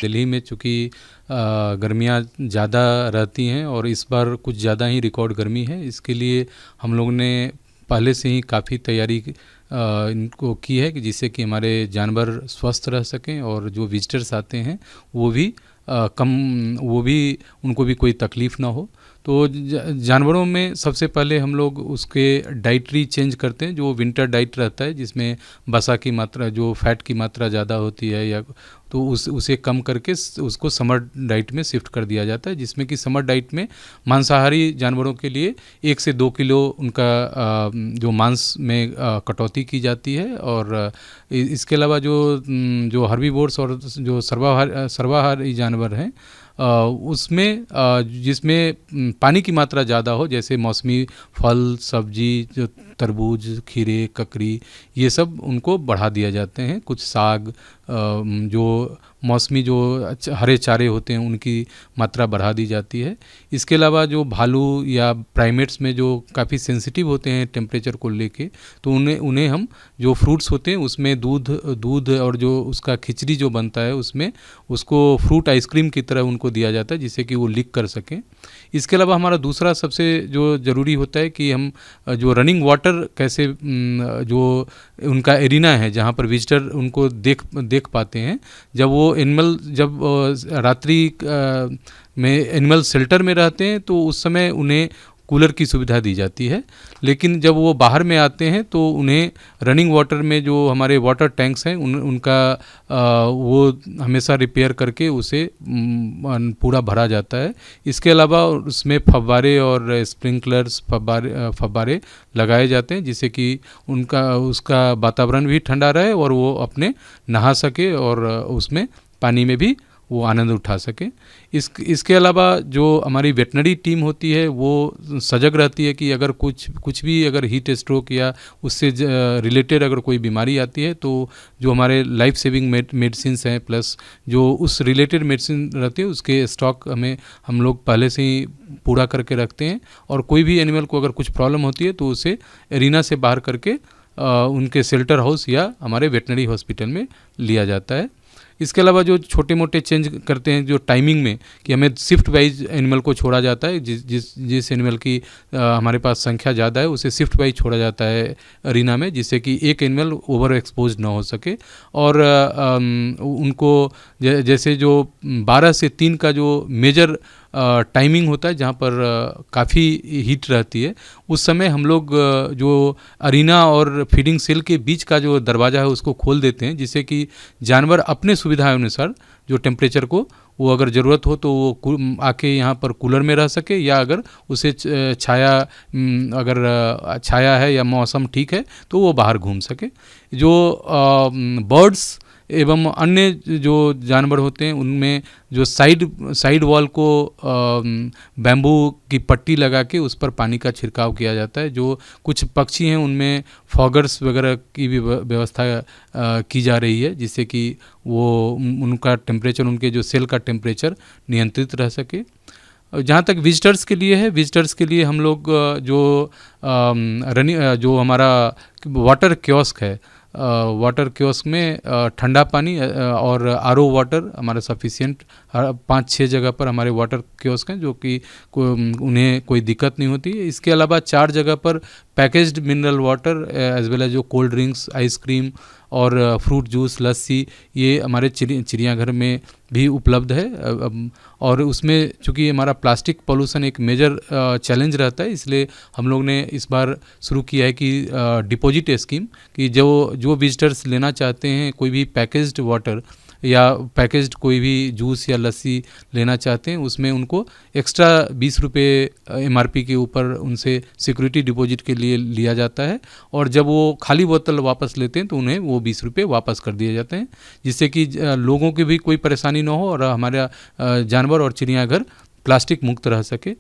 दिल्ली में चूँकि गर्मियाँ ज़्यादा रहती हैं और इस बार कुछ ज़्यादा ही रिकॉर्ड गर्मी है, इसके लिए हम लोगों ने पहले से ही काफ़ी तैयारी इनको की है कि जिससे कि हमारे जानवर स्वस्थ रह सकें और जो विजिटर्स आते हैं वो भी उनको भी कोई तकलीफ़ ना हो। तो जानवरों में सबसे पहले हम लोग उसके डाइटरी चेंज करते हैं, जो विंटर डाइट रहता है जिसमें वसा की मात्रा, जो फैट की मात्रा ज़्यादा होती है या तो उसे कम करके उसको समर डाइट में शिफ्ट कर दिया जाता है, जिसमें कि समर डाइट में मांसाहारी जानवरों के लिए 1 से 2 किलो उनका जो मांस में कटौती की जाती है। और इसके अलावा जो हर्बीवोर्स और जो सर्वाहारी जानवर हैं उसमें जिसमें पानी की मात्रा ज़्यादा हो, जैसे मौसमी फल, सब्जी, जो तरबूज, खीरे, ककड़ी, ये सब उनको बढ़ा दिया जाते हैं। कुछ साग, जो मौसमी जो हरे चारे होते हैं उनकी मात्रा बढ़ा दी जाती है। इसके अलावा जो भालू या प्राइमेट्स में जो काफ़ी सेंसिटिव होते हैं टेम्परेचर को लेके, तो उन्हें हम जो फ्रूट्स होते हैं उसमें दूध और जो उसका खिचड़ी जो बनता है उसमें उसको फ्रूट आइसक्रीम की तरह उनको दिया जाता है, जिससे कि वो लिक कर सकें। इसके अलावा हमारा दूसरा सबसे जो ज़रूरी होता है कि हम जो रनिंग वाटर कैसे, जो उनका एरिना है जहाँ पर विजिटर उनको देख पाते हैं, जब रात्रि में एनिमल शेल्टर में रहते हैं तो उस समय उन्हें कूलर की सुविधा दी जाती है, लेकिन जब वो बाहर में आते हैं तो उन्हें रनिंग वाटर में जो हमारे वाटर टैंक्स हैं उनका वो हमेशा रिपेयर करके उसे पूरा भरा जाता है। इसके अलावा उसमें फव्वारे और स्प्रिंकलर्स फव्वारे लगाए जाते हैं, जिससे कि उसका वातावरण भी ठंडा रहे और वो अपने नहा सके और उसमें पानी में भी वो आनंद उठा सके। इसके अलावा जो हमारी वेटनरी टीम होती है वो सजग रहती है कि अगर कुछ भी अगर हीट स्ट्रोक या उससे रिलेटेड अगर कोई बीमारी आती है तो जो हमारे लाइफ सेविंग मेडिसिन्स हैं प्लस जो उस रिलेटेड मेडिसिन रहती है उसके स्टॉक हम लोग पहले से ही पूरा करके रखते हैं। और कोई भी एनिमल को अगर कुछ प्रॉब्लम होती है तो उसे एरिना से बाहर करके उनके शेल्टर हाउस या हमारे वेटनरी हॉस्पिटल में लिया जाता है। इसके अलावा जो छोटे मोटे चेंज करते हैं जो टाइमिंग में, कि हमें शिफ्ट वाइज एनिमल को छोड़ा जाता है, जिस एनिमल की हमारे पास संख्या ज़्यादा है उसे शिफ्ट वाइज छोड़ा जाता है अरीना में, जिससे कि एक एनिमल ओवर एक्सपोज ना हो सके। और उनको जैसे जो 12 से 3 का जो मेजर टाइमिंग होता है जहाँ पर काफ़ी हीट रहती है, उस समय हम लोग जो अरीना और फीडिंग सेल के बीच का जो दरवाज़ा है उसको खोल देते हैं, जिससे कि जानवर अपने सुविधा अनुसार जो टेम्परेचर को वो अगर ज़रूरत हो तो वो आके यहाँ पर कूलर में रह सके, या अगर उसे छाया है या मौसम ठीक है तो वो बाहर घूम सके। जो बर्ड्स एवं अन्य जो जानवर होते हैं उनमें जो साइड वॉल को बैम्बू की पट्टी लगा के उस पर पानी का छिड़काव किया जाता है। जो कुछ पक्षी हैं उनमें फॉगर्स वगैरह की भी व्यवस्था की जा रही है, जिससे कि वो उनका टेम्परेचर, उनके जो सेल का टेम्परेचर नियंत्रित रह सके। जहाँ तक विजिटर्स के लिए है, विजिटर्स के लिए हम लोग जो हमारा वाटर कियोस्क है, वाटर कियोस्क में ठंडा पानी और आरओ वाटर हमारा सफिशिएंट 5-6 जगह पर हमारे वाटर कियोस्क हैं, जो कि उन्हें कोई दिक्कत नहीं होती है। इसके अलावा 4 जगह पर packaged mineral water as well as जो कोल्ड ड्रिंक्स, आइसक्रीम और फ्रूट जूस, लस्सी, ये हमारे चिड़ियाघर में भी उपलब्ध है। और उसमें चूँकि हमारा प्लास्टिक पोल्यूशन एक मेजर चैलेंज रहता है, इसलिए हम लोग ने इस बार शुरू किया है कि डिपॉजिट स्कीम, कि जो विजिटर्स लेना चाहते हैं कोई भी पैकेज्ड वाटर या पैकेज्ड कोई भी जूस या लस्सी लेना चाहते हैं, उसमें उनको एक्स्ट्रा 20 रुपये MRP के ऊपर उनसे सिक्योरिटी डिपॉजिट के लिए लिया जाता है। और जब वो खाली बोतल वापस लेते हैं तो उन्हें वो 20 रुपये वापस कर दिए जाते हैं, जिससे कि लोगों की भी कोई परेशानी ना हो और हमारा जानवर और चिड़ियाघर प्लास्टिक मुक्त रह सके।